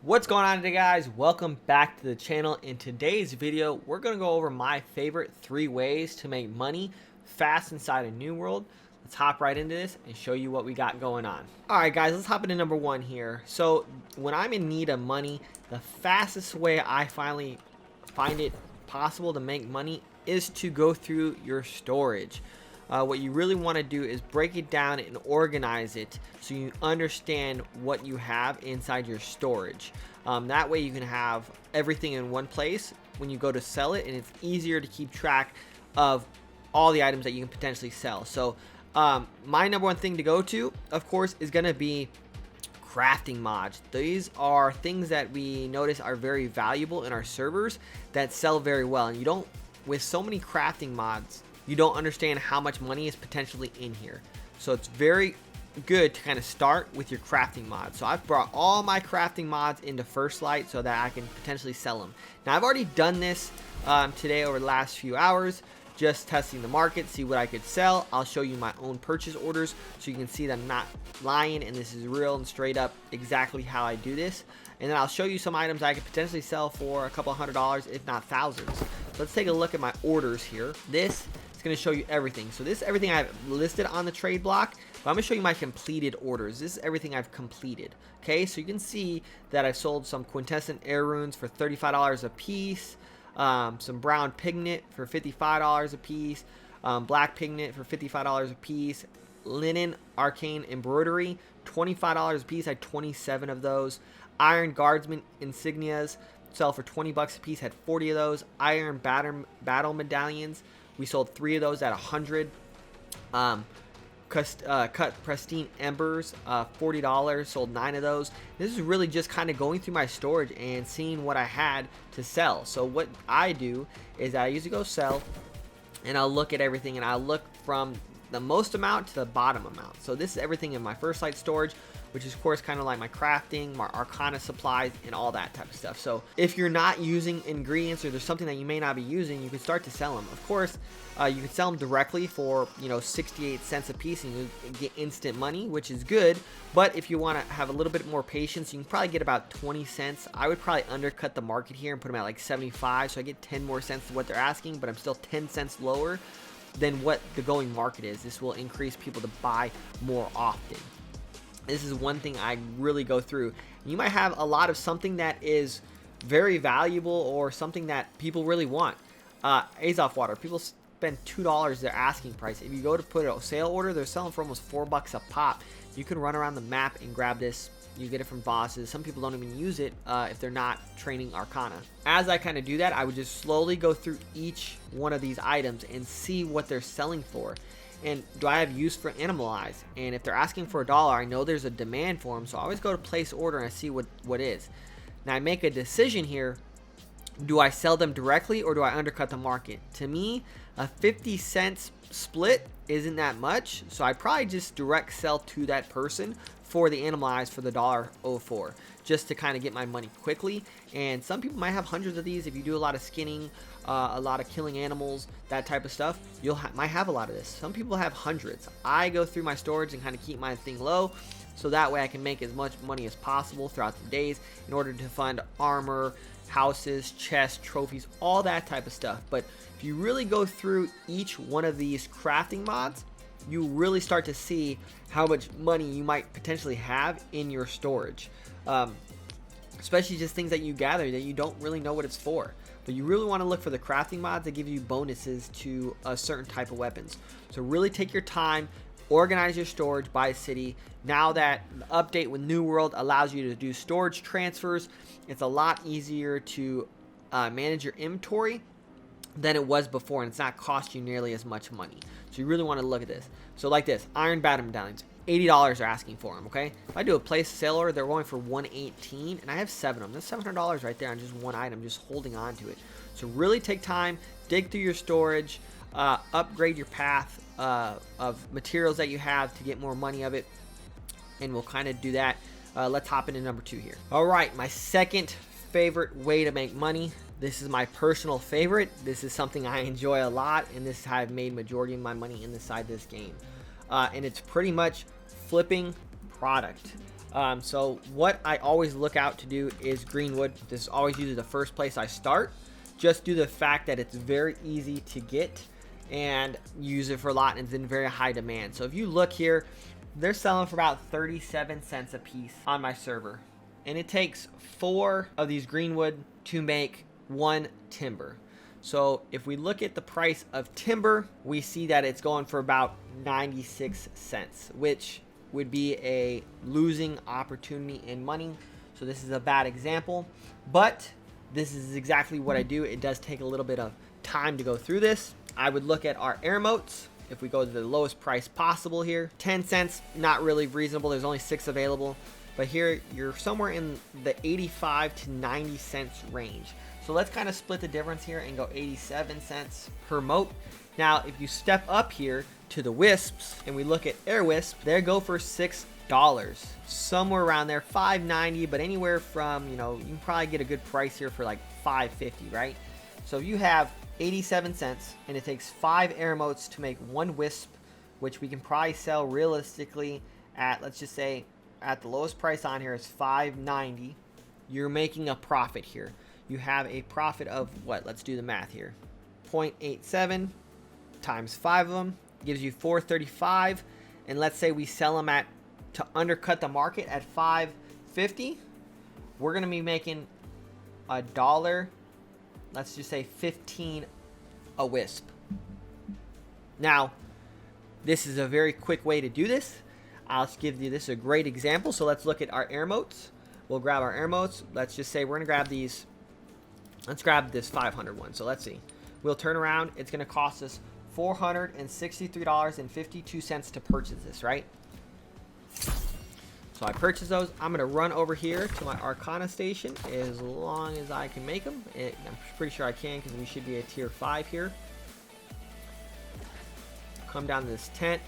What's going on today, guys? Welcome back to the channel. In today's video, we're going to go over my favorite 3 ways to make money fast inside a New World. Let's hop right into this and show you what we got going on. Alright guys, let's hop into number 1 here. So when I'm in need of money, the fastest way I finally find it possible to make money is to go through your storage. What you really want to do is break it down and organize it so you understand what you have inside your storage. That way you can have everything in one place when you go to sell it, and it's easier to keep track of all the items that you can potentially sell. So my number 1 thing to go to, of course, is going to be crafting mods. These are things that we notice are very valuable in our servers that sell very well, and you don't, with so many crafting mods, you don't understand how much money is potentially in here. So it's very good to kind of start with your crafting mods. So I've brought all my crafting mods into First Light so that I can potentially sell them. Now I've already done this today over the last few hours, just testing the market, see what I could sell. I'll show you my own purchase orders so you can see that I'm not lying and this is real and straight up exactly how I do this. And then I'll show you some items I could potentially sell for a couple $100s, if not thousands. So let's take a look at my orders here. This is going to show you everything. So this is everything I've listed on the trade block, but I'm going to show you my completed orders. This is everything I've completed. Okay, so you can see that I sold some quintessent air runes for $35 a piece, some brown pigment for $55 a piece, black pigment for $55 a piece, linen arcane embroidery $25 a piece. I had 27 of those. Iron guardsman insignias sell for $20 a piece, had 40 of those. Iron battle medallions, we sold 3 of those at 100. Cut pristine embers, $40, sold 9 of those. This is really just kind of going through my storage and seeing what I had to sell. So what I do is I usually go sell, and I'll look at everything, and I'll look from the most amount to the bottom amount. So this is everything in my First Light storage, which is of course kind of like my crafting, my arcana supplies, and all that type of stuff. So if you're not using ingredients, or there's something that you may not be using, you can start to sell them. Of course, you can sell them directly for 68 cents a piece, and you get instant money, which is good. But if you want to have a little bit more patience, you can probably get about 20 cents. I would probably undercut the market here and put them at like 75, so I get 10 more cents to what they're asking, but I'm still 10 cents lower than what the going market is. This will increase people to buy more often. This is one thing I really go through. You might have a lot of something that is very valuable or something that people really want. Azoth water, people spend $2 their asking price. If you go to put a sale order, they're selling for almost $4 a pop. You can run around the map and grab this. You get it from bosses. Some people don't even use it if they're not training Arcana. As I kind of do that, I would just slowly go through each one of these items and see what they're selling for. And do I have use for Animalize? And if they're asking for $1, I know there's a demand for them, so I always go to place order and I see what is. Now I make a decision here. Do I sell them directly or do I undercut the market? To me, a 50 cents split isn't that much, so I probably just direct sell to that person for the Animalize for the $1.04, just to kind of get my money quickly. And some people might have hundreds of these. If you do a lot of skinning, a lot of killing animals, that type of stuff, you'll might have a lot of this. Some people have hundreds. I go through my storage and kind of keep my thing low, so that way I can make as much money as possible throughout the days in order to fund armor, houses, chests, trophies, all that type of stuff. But if you really go through each one of these crafting mods, you really start to see how much money you might potentially have in your storage, especially just things that you gather that you don't really know what it's for. But you really want to look for the crafting mods that give you bonuses to a certain type of weapons. So really take your time, organize your storage by city. Now that the update with New World allows you to do storage transfers, it's a lot easier to manage your inventory than it was before, and it's not cost you nearly as much money. So you really want to look at this. So like this, Iron Battle Medallions, $80 are asking for them, okay? If I do a place sale order, they're going for $118, and I have 7 of them. That's $700 right there on just one item, just holding on to it. So really take time, dig through your storage, upgrade your path of materials that you have to get more money of it, and we'll kind of do that. Let's hop into number 2 here. All right, my second favorite way to make money. This is my personal favorite. This is something I enjoy a lot, and this is how I've made majority of my money inside this game. And it's pretty much flipping product. So what I always look out to do is greenwood. This is always usually the first place I start, just due to the fact that it's very easy to get and use it for a lot and it's in very high demand. So if you look here, they're selling for about 37 cents a piece on my server, and it takes 4 of these greenwood to make 1 timber. So if we look at the price of timber, we see that it's going for about 96 cents, which would be a losing opportunity in money. So this is a bad example, but this is exactly what I do. It does take a little bit of time to go through this. I would look at our air motes. If we go to the lowest price possible here, 10 cents, not really reasonable. There's only 6 available. But here, you're somewhere in the 85 to 90 cents range. So let's kind of split the difference here and go 87 cents per mote. Now, if you step up here to the wisps and we look at air wisp, they go for $6. Somewhere around there, $5.90, but anywhere from, you can probably get a good price here for like $5.50, right? So if you have 87 cents and it takes 5 air motes to make 1 wisp, which we can probably sell realistically at, let's just say at the lowest price on here is $5.90. You're making a profit here. You have a profit of what? Let's do the math here. 0.87 times 5 of them gives you $4.35, and let's say we sell them at, to undercut the market, at $5.50. We're gonna be making $1. Let's just say 15 a wisp. Now, this is a very quick way to do this. I'll give you this a great example. So let's look at our air motes. We'll grab our air motes. Let's just say we're gonna grab these. Let's grab this 500 one. So let's see. We'll turn around. It's gonna cost us $463.52 to purchase this, right? So I purchased those. I'm going to run over here to my Arcana station as long as I can make them. I'm pretty sure I can because we should be at tier 5 here. Come down to this tent.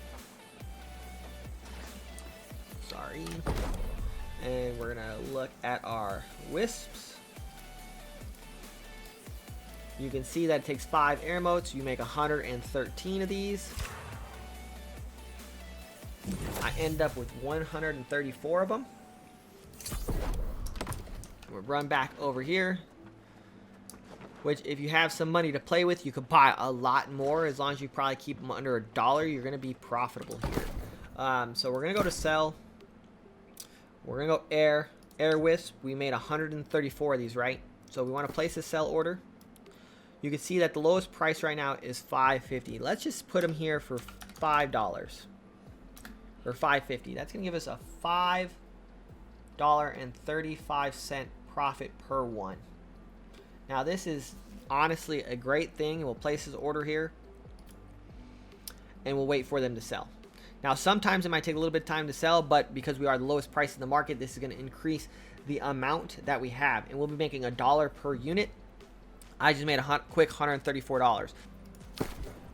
Sorry. And we're going to look at our wisps. You can see that it takes 5 air motes. You make 113 of these. I end up with 134 of them. We'll run back over here, which if you have some money to play with, you could buy a lot more. As long as you probably keep them under $1, you're going to be profitable here. So we're going to go to sell. We're going to go air wisp. We made 134 of these, right? So we want to place a sell order. You can see that the lowest price right now is $5.50. Let's just put them here for $5. Or $5.50. That's going to give us a $5.35 profit per one. Now this is honestly a great thing. We'll place this order here and we'll wait for them to sell. Now sometimes it might take a little bit of time to sell, but because we are the lowest price in the market, this is going to increase the amount that we have, and we'll be making $1 per unit. I just made a quick $134.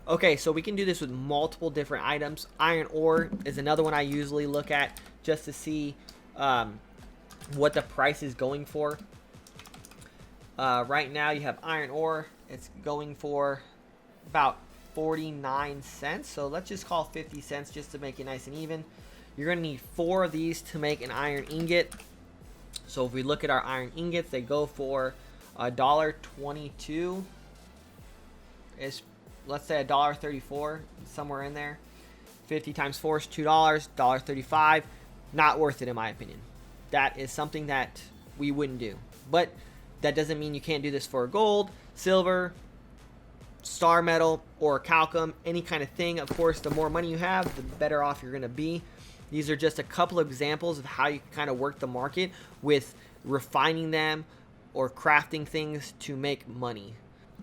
Okay, so we can do this with multiple different items. Iron ore is another one I usually look at just to see what the price is going for. Right now you have iron ore. It's going for about 49 cents. So let's just call 50 cents just to make it nice and even. You're going to need 4 of these to make an iron ingot. So if we look at our iron ingots, they go for $1.22. Is, let's say, $1.34, somewhere in there. 50 times 4 is $2, $1.35. Not worth it in my opinion. That is something that we wouldn't do. But that doesn't mean you can't do this for gold, silver, star metal, or calcum, any kind of thing. Of course, the more money you have, the better off you're going to be. These are just a couple of examples of how you can kind of work the market with refining them or crafting things to make money.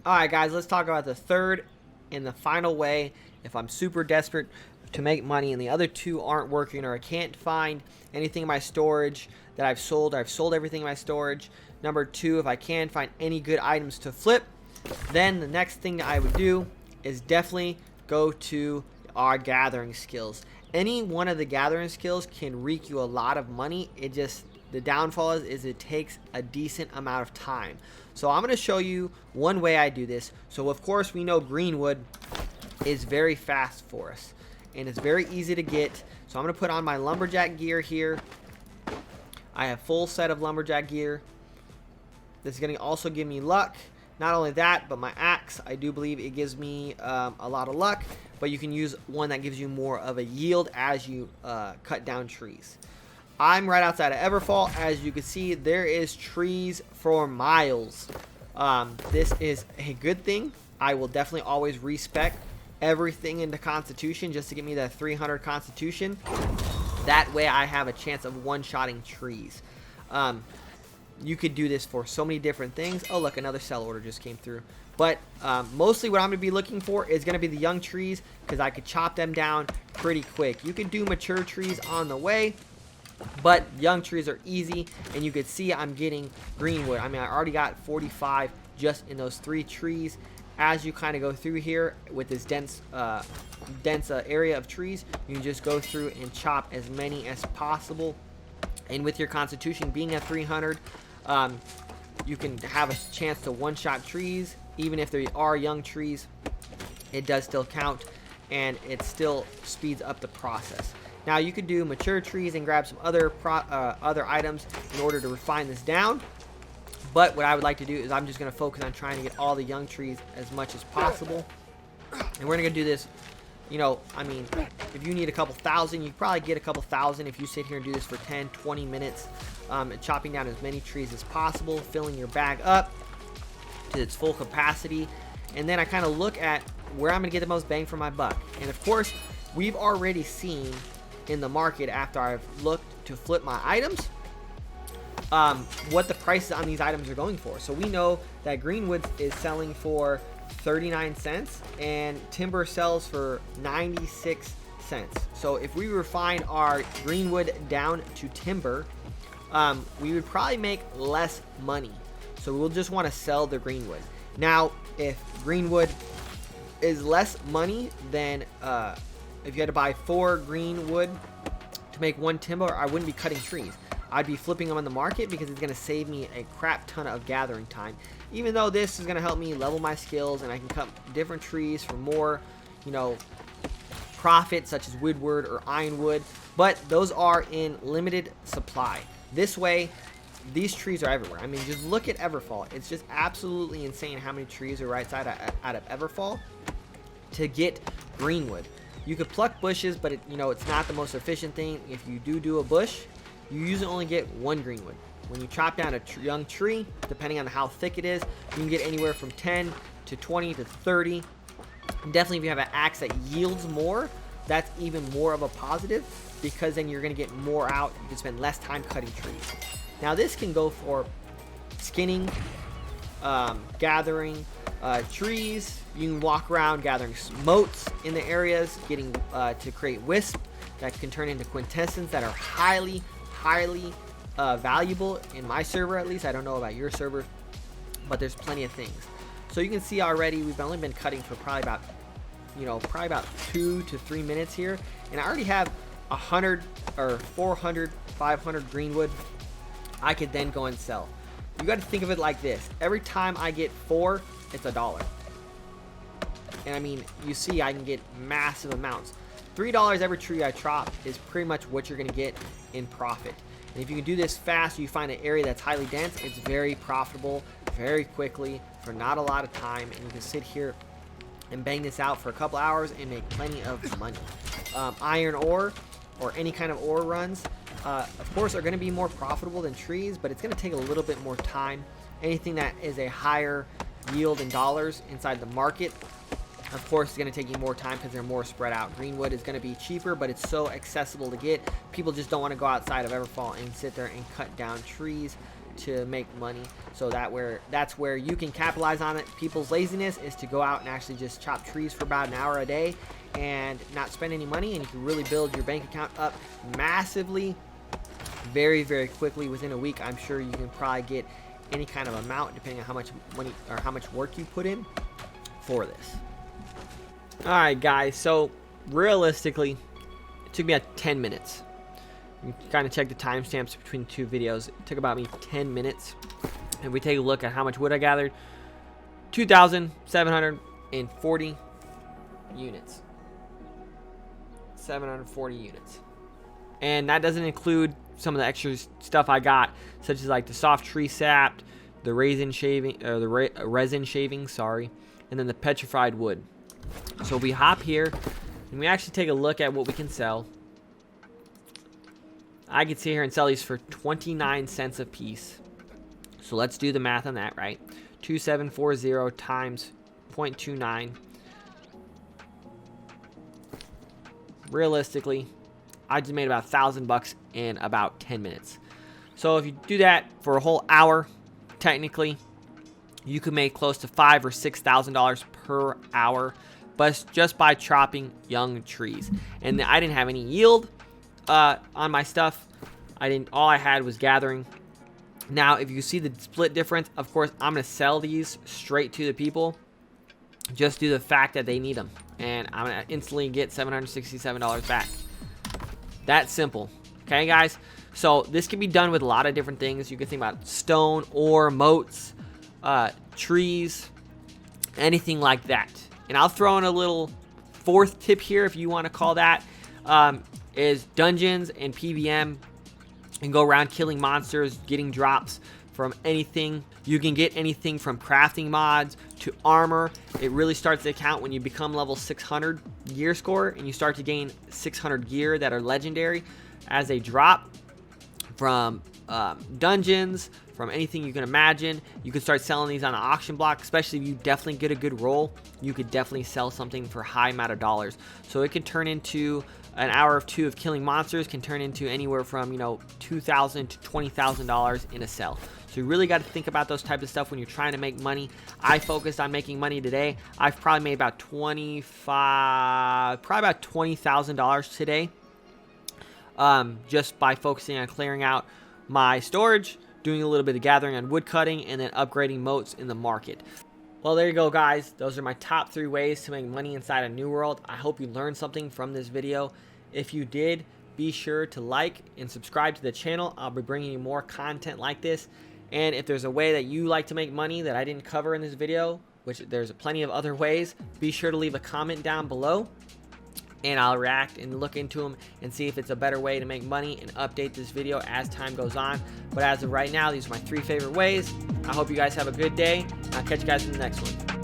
Alright guys, let's talk about the third and the final way if I'm super desperate to make money and the other two aren't working, or I can't find anything in my storage that I've sold everything in my storage. Number 2, if I can find any good items to flip, then the next thing I would do is definitely go to our gathering skills. Any one of the gathering skills can reap you a lot of money. The downfall is it takes a decent amount of time. So I'm going to show you one way I do this. So of course we know greenwood is very fast for us and it's very easy to get. So I'm going to put on my lumberjack gear here I have full set of lumberjack gear. This is going to also give me luck. Not only that, but my axe, I do believe it gives me a lot of luck, but you can use one that gives you more of a yield as you cut down trees. I'm right outside of Everfall. As you can see, there is trees for miles. This is a good thing. I will definitely always respec everything into Constitution just to get me that 300 Constitution. That way I have a chance of one-shotting trees. You could do this for so many different things. Oh, look, another sell order just came through. But mostly what I'm going to be looking for is going to be the young trees, because I could chop them down pretty quick. You could do mature trees on the way, but young trees are easy, and you can see I'm getting greenwood. I mean, I already got 45 just in those 3 trees. As you kind of go through here with this dense area of trees, you can just go through and chop as many as possible. And with your Constitution being at 300, you can have a chance to one-shot trees. Even if there are young trees, it does still count, and it still speeds up the process. Now you could do mature trees and grab some other items in order to refine this down. But what I would like to do is I'm just going to focus on trying to get all the young trees as much as possible. And we're going to do this, you know, I mean, if you need a couple thousand, you probably get a couple thousand if you sit here and do this for 10, 20 minutes. And chopping down as many trees as possible, filling your bag up to its full capacity. And then I kind of look at where I'm going to get the most bang for my buck. And of course, we've already seen in the market, after I've looked to flip my items, what the prices on these items are going for. So we know that greenwood is selling for 39 cents and timber sells for 96 cents. So if we refine our greenwood down to timber, we would probably make less money. So we'll just want to sell the greenwood. Now, if greenwood is less money than if you had to buy 4 greenwood to make 1 timber, I wouldn't be cutting trees. I'd be flipping them on the market because it's going to save me a crap ton of gathering time. Even though this is going to help me level my skills and I can cut different trees for more, you know, profit, such as woodward or ironwood. But those are in limited supply. This way, these trees are everywhere. I mean, just look at Everfall. It's just absolutely insane how many trees are right side out of Everfall to get greenwood. You could pluck bushes, but you know, it's not the most efficient thing. If you do a bush, you usually only get 1 greenwood. When you chop down a young tree, depending on how thick it is, you can get anywhere from 10 to 20 to 30. And definitely if you have an axe that yields more, that's even more of a positive, because then you're going to get more out. You can spend less time cutting trees. Now this can go for skinning, gathering trees. You can walk around gathering motes in the areas, getting to create wisp that can turn into quintessence that are highly valuable in my server. At least I don't know about your server, but there's plenty of things. So you can see already we've only been cutting for probably about 2 to 3 minutes here, and I already have 100 or 400, 500 greenwood. I could then go and sell. You got to think of it like this: every time I get 4, it's $1. And I mean, you see, I can get massive amounts. $3 every tree I chop is pretty much what you're going to get in profit. And if you can do this fast, you find an area that's highly dense, it's very profitable very quickly for not a lot of time, and you can sit here and bang this out for a couple hours and make plenty of money. Iron ore or any kind of ore runs, of course, are going to be more profitable than trees, but it's going to take a little bit more time. Anything that is a higher yield in dollars inside the market, of course, it's going to take you more time because they're more spread out. Greenwood is going to be cheaper, but it's so accessible to get. People just don't want to go outside of Everfall and sit there and cut down trees to make money. So that's where you can capitalize on it. People's laziness is to go out and actually just chop trees for about an hour a day and not spend any money, and you can really build your bank account up massively very, very quickly. Within a week, I'm sure you can probably get any kind of amount depending on how much money or how much work you put in for this. Alright guys, so realistically it took me 10 minutes. You can kind of check the timestamps between the 2 videos. It took about me 10 minutes. And we take a look at how much wood I gathered: 2,740 units. 740 units. And that doesn't include some of the extra stuff I got, such as like the soft tree sap, the resin shaving, sorry, and then the petrified wood. So we hop here and we actually take a look at what we can sell. I can sit here and sell these for 29 cents a piece. So let's do the math on that, right? 2740 times 0.29. Realistically, I just made about $1,000 in about 10 minutes. So if you do that for a whole hour, technically, you could make close to $5,000 or $6,000 per hour, but just by chopping young trees. And I didn't have any yield on my stuff. All I had was gathering. Now, if you see the split difference, of course, I'm going to sell these straight to the people, just due to the fact that they need them. And I'm going to instantly get $767 back. That simple. Okay, guys? So this can be done with a lot of different things. You can think about stone, ore, moats, trees, anything like that. And I'll throw in a little fourth tip here, if you want to call that, is dungeons and PVM, and go around killing monsters, getting drops from anything. You can get anything from crafting mods to armor. It really starts to count when you become level 600 gear score and you start to gain 600 gear that are legendary as a drop from dungeons, from anything you can imagine. You can start selling these on an auction block, especially if you definitely get a good roll. You could definitely sell something for a high amount of dollars. So it could turn into an hour or two of killing monsters, can turn into anywhere from, you know, $2,000 to $20,000 in a sell. So you really got to think about those types of stuff when you're trying to make money. I focused on making money today. I've probably made about $20,000 today, just by focusing on clearing out my storage, doing a little bit of gathering on wood cutting, and then upgrading moats in the market. Well, there you go, guys. Those are my top 3 ways to make money inside a New World. I hope you learned something from this video. If you did, be sure to like and subscribe to the channel. I'll be bringing you more content like this. And if there's a way that you like to make money that I didn't cover in this video, which there's plenty of other ways, be sure to leave a comment down below, and I'll react and look into them and see if it's a better way to make money and update this video as time goes on. But as of right now, these are my 3 favorite ways. I hope you guys have a good day. I'll catch you guys in the next one.